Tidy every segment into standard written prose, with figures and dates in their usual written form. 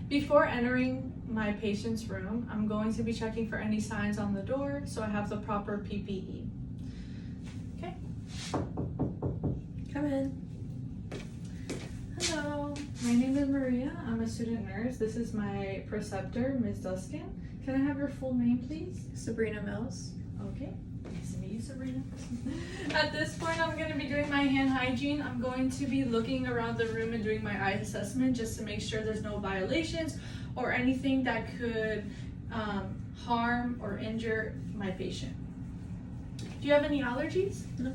Before entering my patient's room, I'm going to be checking for any signs on the door so I have the proper PPE. Okay. Come in. Hello, my name is Maria. I'm a student nurse. This is my preceptor, Ms. Duskin. Can I have your full name, please? Sabrina Mills. Okay. Nice to meet you, Sabrina. At this point, I'm going to be doing my hand hygiene. I'm going to be looking around the room and doing my eye assessment just to make sure there's no violations or anything that could harm or injure my patient. Do you have any allergies? No.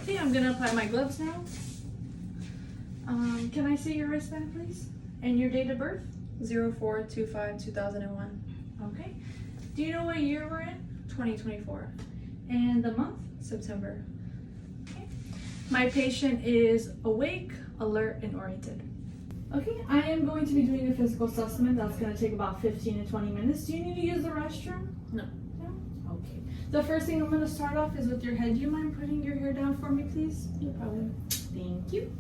Okay, I'm going to apply my gloves now. Can I see your wristband, please? And your date of birth? 04/25/2001. Okay. Do you know what year we're in? 2024. And the month? September. Okay. My patient is awake, alert, and oriented. Okay, I am going to be doing a physical assessment. That's going to take about 15 to 20 minutes. Do you need to use the restroom? No. No? Okay. The first thing I'm going to start off is with your head. Do you mind putting your hair down for me, please? No problem. Thank you.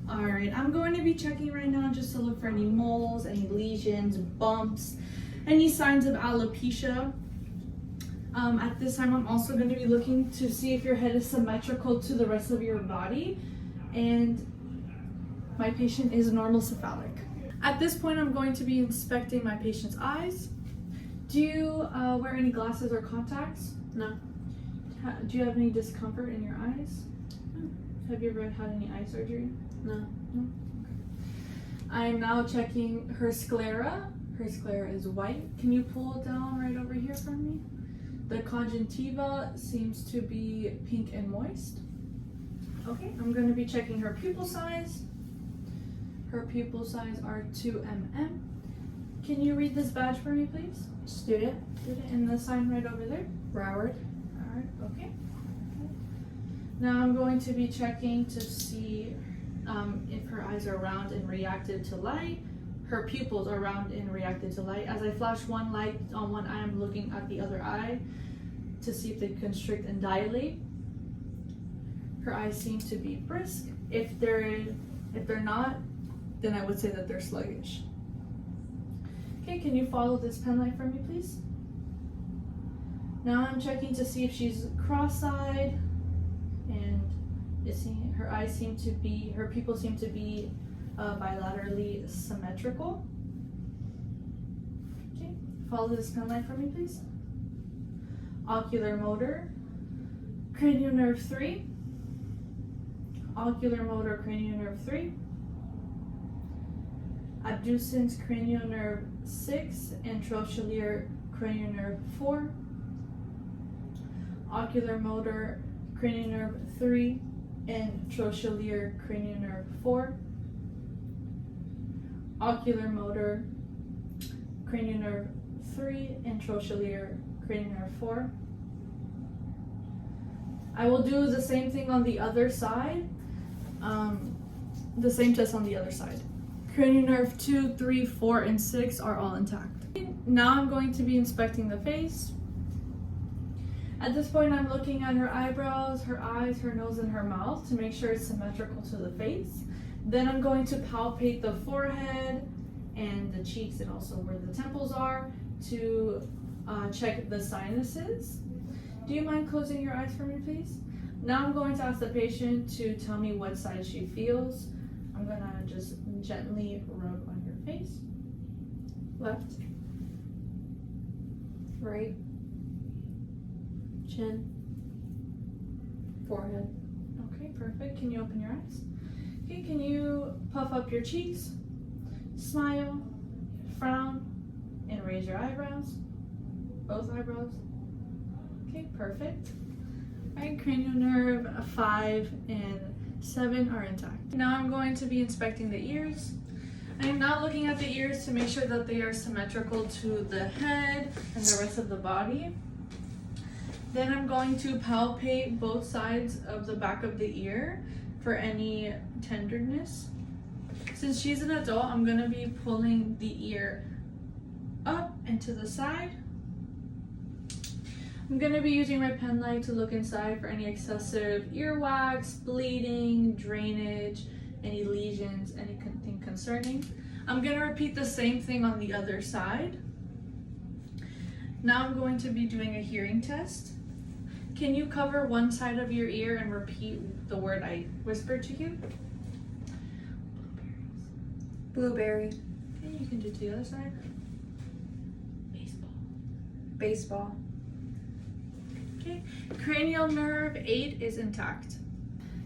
Alright, I'm going to be checking right now just to look for any moles, any lesions, bumps, any signs of alopecia. At this time, I'm also going to be looking to see if your head is symmetrical to the rest of your body, and my patient is normal cephalic. At this point, I'm going to be inspecting my patient's eyes. Do you wear any glasses or contacts? No. Do you have any discomfort in your eyes? Have you ever had any eye surgery? No. I am now checking her sclera. Her sclera is white. Can you pull it down right over here for me? The conjunctiva seems to be pink and moist. Okay, I'm going to be checking her pupil size. Her pupil size are 2 mm. Can you read this badge for me, please? Student. And the sign right over there. Broward. Alright, okay. Now I'm going to be checking to see if her eyes are round and reactive to light. Her pupils are round and reactive to light. As I flash one light on one eye, I'm looking at the other eye to see if they constrict and dilate. Her eyes seem to be brisk. If they're not, then I would say that they're sluggish. Okay, can you follow this pen light for me, please? Now I'm checking to see if she's cross-eyed, and her pupils seem to be bilaterally symmetrical. Okay, follow this pen light for me, please. Ocular motor, cranial nerve 3. Ocular motor, cranial nerve 3. Abducens cranial nerve 6 and trochlear cranial nerve 4. Ocular motor, cranial nerve 3 and trochlear cranial nerve 4. Ocular motor, cranial nerve 3 and trochlear cranial nerve 4. I will do the same thing on the other side, the same test on the other side. Cranial nerve 2, 3, 4, and 6 are all intact. Now I'm going to be inspecting the face. At this point, I'm looking at her eyebrows, her eyes, her nose, and her mouth to make sure it's symmetrical to the face. Then I'm going to palpate the forehead and the cheeks and also where the temples are to check the sinuses. Do you mind closing your eyes for me, please? Now I'm going to ask the patient to tell me what side she feels. I'm going to just gently rub on your face. Left. Right. Chin. Forehead. Okay, perfect. Can you open your eyes? Okay, can you puff up your cheeks, smile, frown, and raise your eyebrows? Both eyebrows? Okay, perfect. Alright, cranial nerve 5 and 7 are intact. Now I'm going to be inspecting the ears. I am now looking at the ears to make sure that they are symmetrical to the head and the rest of the body. Then I'm going to palpate both sides of the back of the ear for any tenderness. Since she's an adult, I'm going to be pulling the ear up and to the side. I'm going to be using my pen light to look inside for any excessive earwax, bleeding, drainage, any lesions, anything concerning. I'm gonna repeat the same thing on the other side. Now I'm going to be doing a hearing test. Can you cover one side of your ear and repeat the word I whispered to you? Blueberry. Okay, you can do to the other side. Baseball. Baseball. Okay, cranial nerve 8 is intact.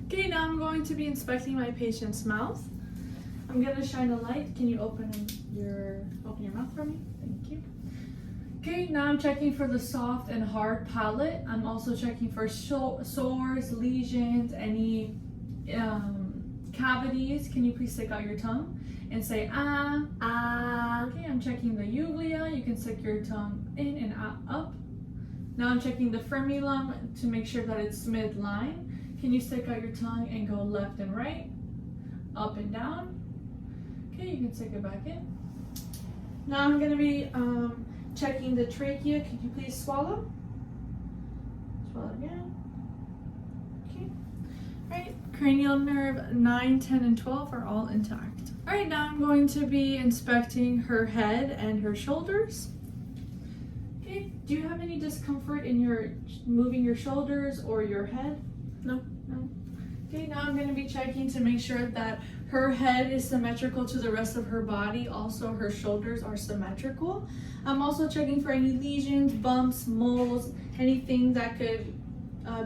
Okay, now I'm going to be inspecting my patient's mouth. I'm gonna shine a light. Can you open your mouth for me? Thank you. Okay, now I'm checking for the soft and hard palate. I'm also checking for sores, lesions, any cavities. Can you please stick out your tongue and say ah, ah. Okay, I'm checking the uvula. You can stick your tongue in and out, up. Now I'm checking the frenulum to make sure that it's midline. Can you stick out your tongue and go left and right, up and down? Okay, you can stick it back in. Now I'm gonna be checking the trachea. Could you please swallow? Swallow again. Okay. All right, cranial nerve 9, 10, and 12 are all intact. All right, now I'm going to be inspecting her head and her shoulders. Okay, do you have any discomfort in your moving your shoulders or your head? No. No. Okay, now I'm going to be checking to make sure that her head is symmetrical to the rest of her body. Also, her shoulders are symmetrical. I'm also checking for any lesions, bumps, moles, anything that could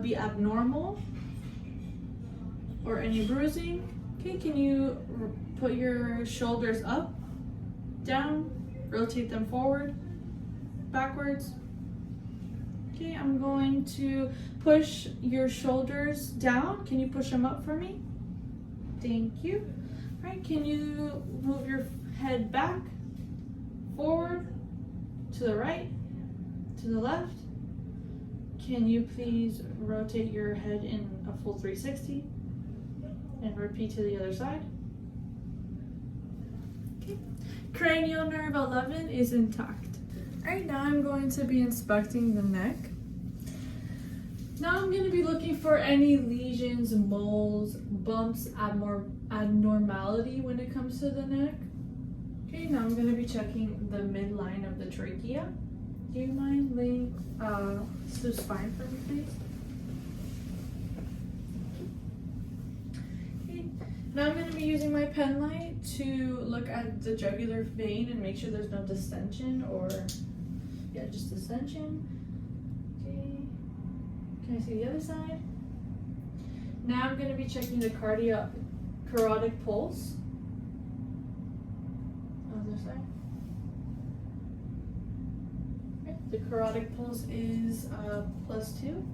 be abnormal or any bruising. Okay, can you put your shoulders up, down, rotate them forward, backwards? Okay, I'm going to push your shoulders down. Can you push them up for me? Thank you. All right, can you move your head back, forward, to the right, to the left? Can you please rotate your head in a full 360 and repeat to the other side? Okay. Cranial nerve 11 is intact. All right, now I'm going to be inspecting the neck. Now I'm going to be looking for any lesions, moles, bumps, abnormality when it comes to the neck. Okay, now I'm going to be checking the midline of the trachea. Do you mind laying the spine for me, please? Okay. Now I'm going to be using my pen light to look at the jugular vein and make sure there's no distension or just distension. Okay. Can I see the other side? Now I'm going to be checking the carotid pulse. Other side. Okay. The carotid pulse is +2.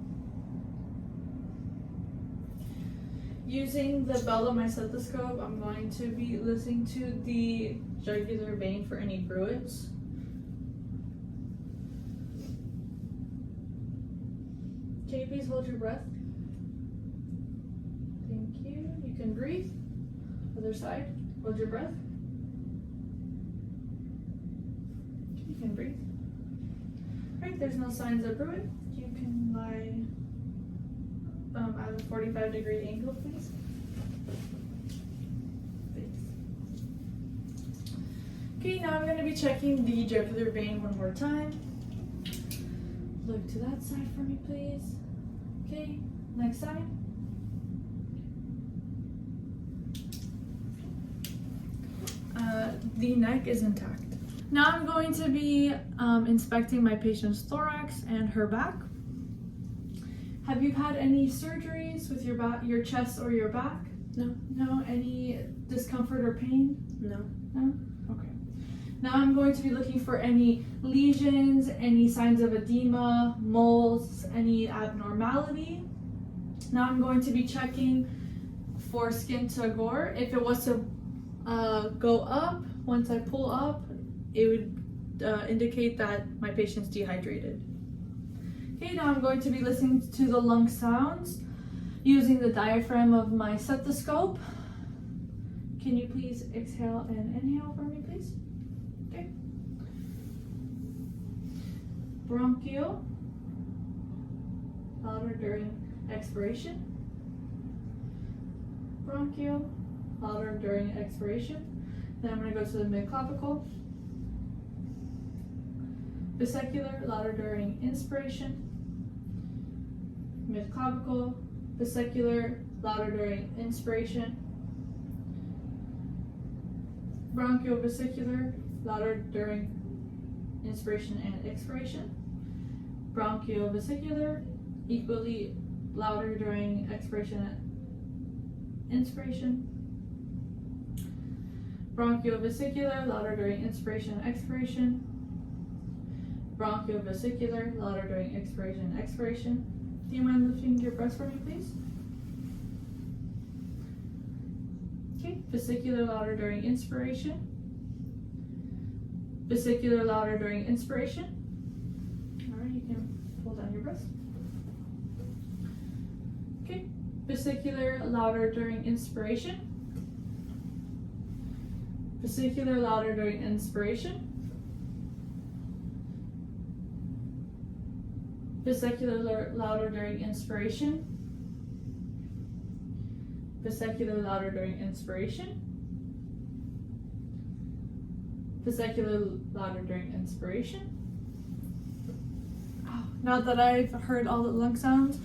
Using the Bella stethoscope, I'm going to be listening to the jugular vein for any bruits. Can you please hold your breath? Thank you. You can breathe. Other side. Hold your breath. You can breathe. Right, there's no signs of bruit. You can lie at a 45-degree angle, please. Thanks. Okay, now I'm going to be checking the jugular vein one more time. Look to that side for me, please. Okay, next side. The neck is intact. Now I'm going to be inspecting my patient's thorax and her back. Have you had any surgeries with your back, your chest or your back? No. No? Any discomfort or pain? No. No? Okay. Now I'm going to be looking for any lesions, any signs of edema, moles, any abnormality. Now I'm going to be checking for skin to gore. If it was to go up, once I pull up, it would indicate that my patient's dehydrated. Okay, now I'm going to be listening to the lung sounds using the diaphragm of my stethoscope. Can you please exhale and inhale for me, please? Okay. Bronchial, louder during expiration. Bronchial, louder during expiration. Then I'm going to go to the mid-clavicle. Vesicular, louder during inspiration. Mid-clavicle. Vesicular, louder during inspiration. Bronchiovesicular, louder during inspiration and expiration. Bronchiovesicular, equally louder during expiration and inspiration. Bronchiovesicular, louder during inspiration and expiration. Bronchiovesicular, louder during expiration and expiration. Do you mind lifting your breast for me, please? Okay, vesicular, louder during inspiration. Vesicular, louder during inspiration. Alright, you can pull down your breast. Okay, vesicular, louder during inspiration. Vesicular, louder during inspiration. Vesicular, louder during inspiration. Vesicular, louder during inspiration. Vesicular, louder during inspiration. Oh, now that I've heard all the lung sounds,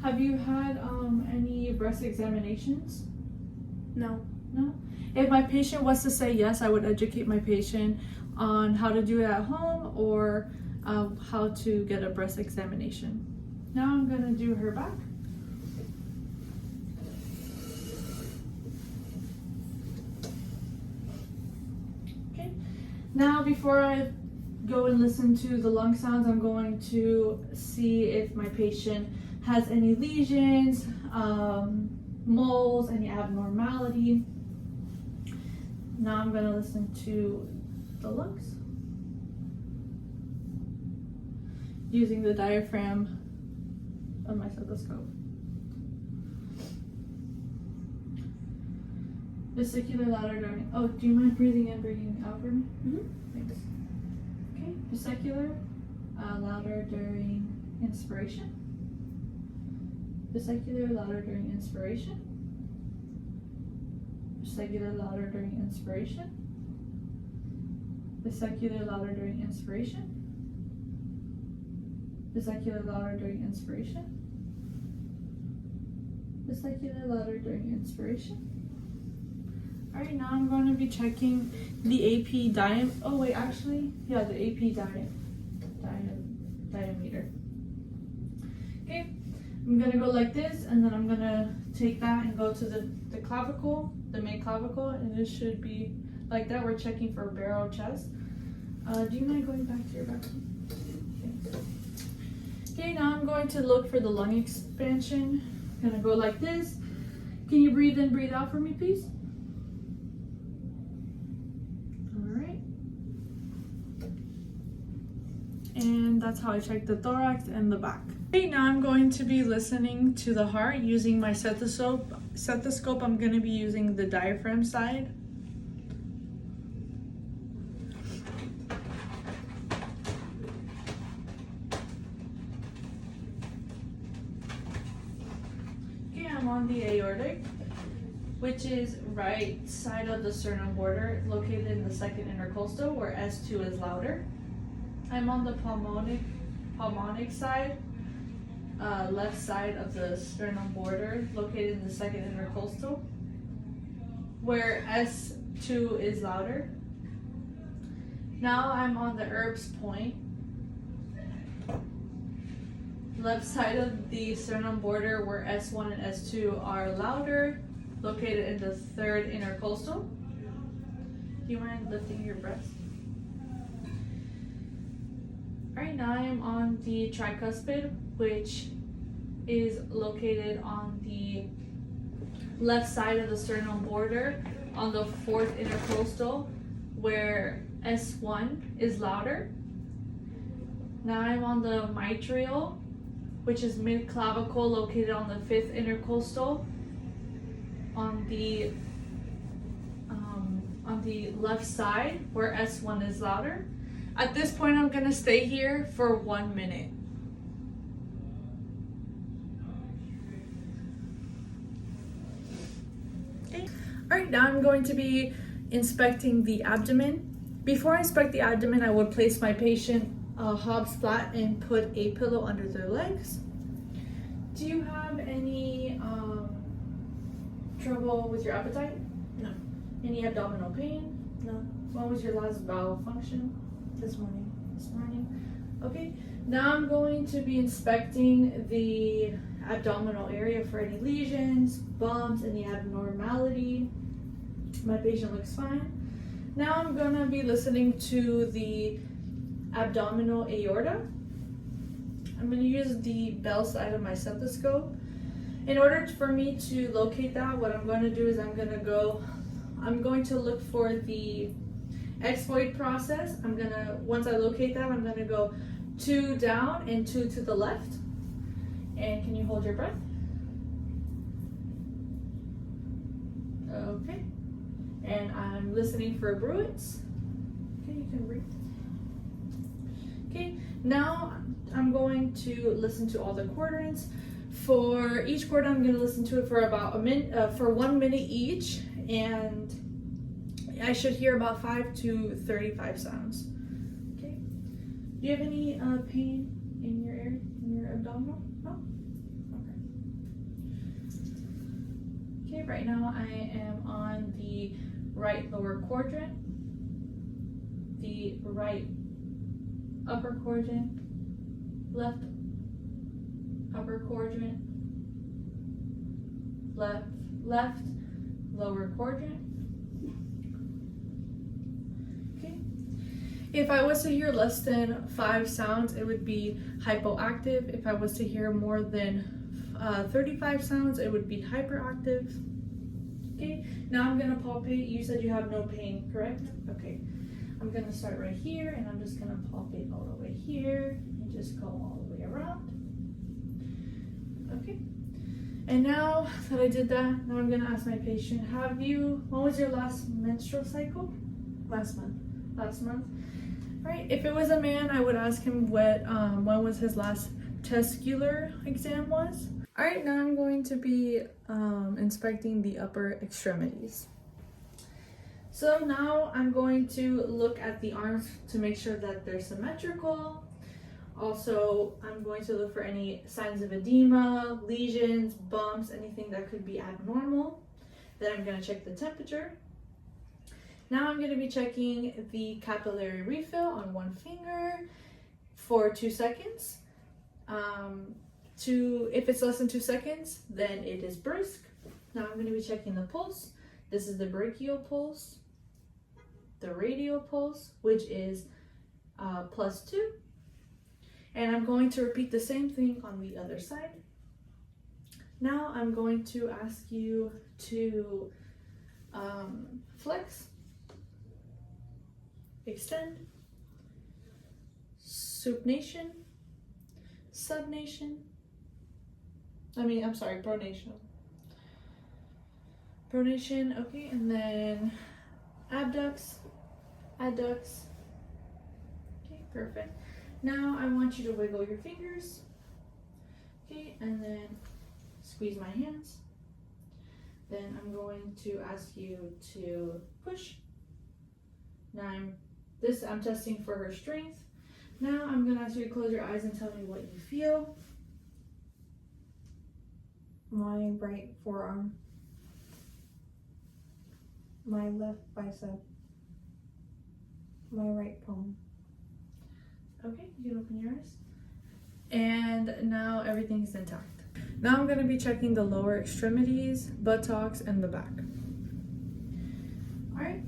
have you had any breast examinations? No. No? If my patient was to say yes, I would educate my patient on how to do it at home or how to get a breast examination. Now I'm gonna do her back. Okay. Now before I go and listen to the lung sounds, I'm going to see if my patient has any lesions, moles, any abnormality. Now I'm gonna listen to the lungs using the diaphragm of my stethoscope. Vesicular, louder during. Oh, do you mind breathing in, breathing out for me? Mm-hmm. Thanks. Okay, vesicular, louder during inspiration. Vesicular, louder during inspiration. Vesicular, louder during inspiration. Vesicular, louder during inspiration. Vesicular, louder during inspiration. Vesicular, louder during inspiration. Alright, now I'm going to be checking the AP diameter. Oh wait, actually, yeah, the AP diameter. Okay, I'm gonna go like this, and then I'm gonna take that and go to the clavicle, the main clavicle, and it should be like that. We're checking for barrel chest. Do you mind going back to your back? Thanks. Okay, now I'm going to look for the lung expansion. I'm gonna go like this. Can you breathe in, breathe out for me, please? Alright. And that's how I check the thorax and the back. Okay, now I'm going to be listening to the heart using my stethoscope. I'm going to be using the diaphragm side. Okay, I'm on the aortic, which is right side of the sternum border, located in the second intercostal, where S2 is louder. I'm on the pulmonic side, left side of the sternum border, located in the second intercostal, where S2 is louder. Now I'm on the Erb's point, left side of the sternum border, where S1 and S2 are louder, located in the third intercostal. Do you mind lifting your breast? Alright, now I am on the tricuspid, which is located on the left side of the sternum border, on the fourth intercostal, where S1 is louder. Now I'm on the mitral, which is mid-clavicle, located on the fifth intercostal, on the left side, where S1 is louder. At this point, I'm gonna stay here for 1 minute. Okay. All right, now I'm going to be inspecting the abdomen. Before I inspect the abdomen, I would place my patient hobbs flat and put a pillow under their legs. Do you have any trouble with your appetite? No. Any abdominal pain? No. When was your last bowel function? This morning. This morning. Okay. Now I'm going to be inspecting the abdominal area for any lesions, bumps, any abnormality. My patient looks fine. Now I'm gonna be listening to the abdominal aorta. I'm gonna use the bell side of my stethoscope. In order for me to locate that, what I'm gonna do is I'm going to look for the xiphoid process. Once I locate that, I'm gonna go 2 down and 2 to the left. And can you hold your breath? Okay. And I'm listening for bruits. Okay, you can breathe. Okay, now I'm going to listen to all the quadrants. For each quadrant, I'm going to listen to it for about for 1 minute each, and I should hear about 5 to 35 sounds. Okay. Do you have any pain in your area, in your abdominal? No. Okay. Okay. Right now, I am on the right lower quadrant, the right upper quadrant, left upper quadrant, left lower quadrant. Okay. If I was to hear less than 5 sounds, it would be hypoactive. If I was to hear more than 35 sounds, it would be hyperactive. Okay, now I'm gonna palpate. You said you have no pain, correct? Okay, I'm gonna start right here, and I'm just gonna palpate all the way here, and just go all the way around. Okay, and now that I did that, now I'm gonna ask my patient, when was your last menstrual cycle? Last month. Last month. Right, if it was a man, I would ask him when was his last testicular exam was. All right, now I'm going to be inspecting the upper extremities. So now I'm going to look at the arms to make sure that they're symmetrical. Also, I'm going to look for any signs of edema, lesions, bumps, anything that could be abnormal. Then I'm going to check the temperature. Now I'm going to be checking the capillary refill on one finger for 2 seconds. If it's less than 2 seconds, then it is brisk. Now I'm going to be checking the pulse. This is the brachial pulse, the radial pulse, which is +2. And I'm going to repeat the same thing on the other side. Now I'm going to ask you to flex, extend, supination, pronation. Pronation, okay, and then abducts, adducts. Okay, perfect. Now I want you to wiggle your fingers. Okay, and then squeeze my hands. Then I'm going to ask you to push. Now I'm testing for her strength. Now I'm going to ask you to close your eyes and tell me what you feel. My right forearm. My left bicep. My right palm. Okay, you can open your eyes. And now everything's intact. Now I'm going to be checking the lower extremities, buttocks, and the back. Alright,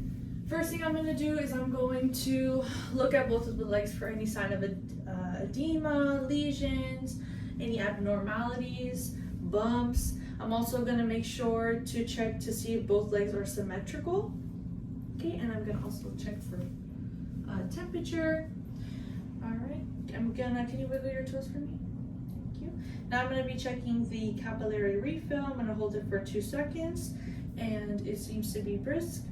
first thing I'm going to do is I'm going to look at both of the legs for any sign of edema, lesions, any abnormalities, bumps. I'm also going to make sure to check to see if both legs are symmetrical. Okay, and I'm going to also check for temperature. Alright, can you wiggle your toes for me? Thank you. Now I'm going to be checking the capillary refill. I'm going to hold it for 2 seconds, and it seems to be brisk.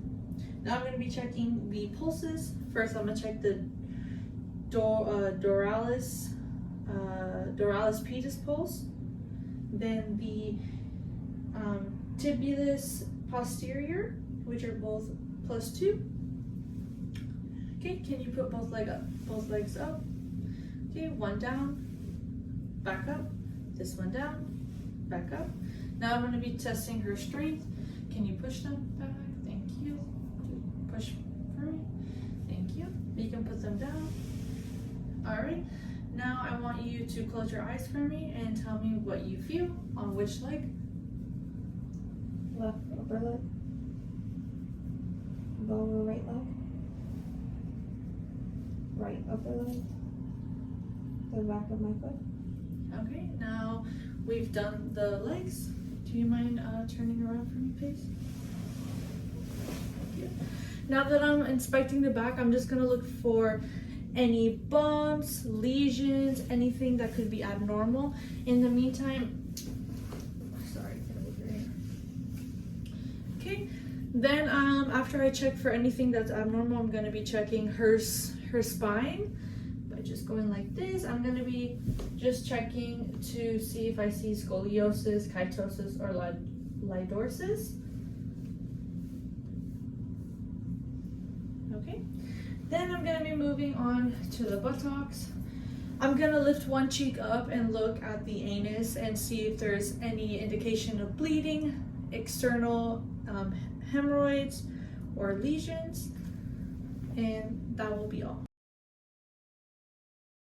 Now I'm going to be checking the pulses. First, I'm going to check the doralis pedis pulse, then the tibialis posterior, which are both plus 2. Okay, can you put both legs up? Okay, one down, back up, this one down, back up. Now I'm going to be testing her strength. Can you push them back? Thank you. Push for me. Thank you. You can put them down. All right. Now I want you to close your eyes for me and tell me what you feel on which leg. Left upper leg. Lower right leg. Right upper leg. The back of my foot. Okay, now we've done the legs. Do you mind turning around for me, please? Thank you. Now that I'm inspecting the back, I'm just gonna look for any bumps, lesions, anything that could be abnormal. In the meantime, sorry, get over here. Okay, then after I check for anything that's abnormal, I'm gonna be checking her spine. By just going like this, I'm gonna be just checking to see if I see scoliosis, kyptosis, or lordosis. Okay. Then I'm gonna be moving on to the buttocks. I'm gonna lift one cheek up and look at the anus and see if there's any indication of bleeding, external hemorrhoids, or lesions, and that will be all.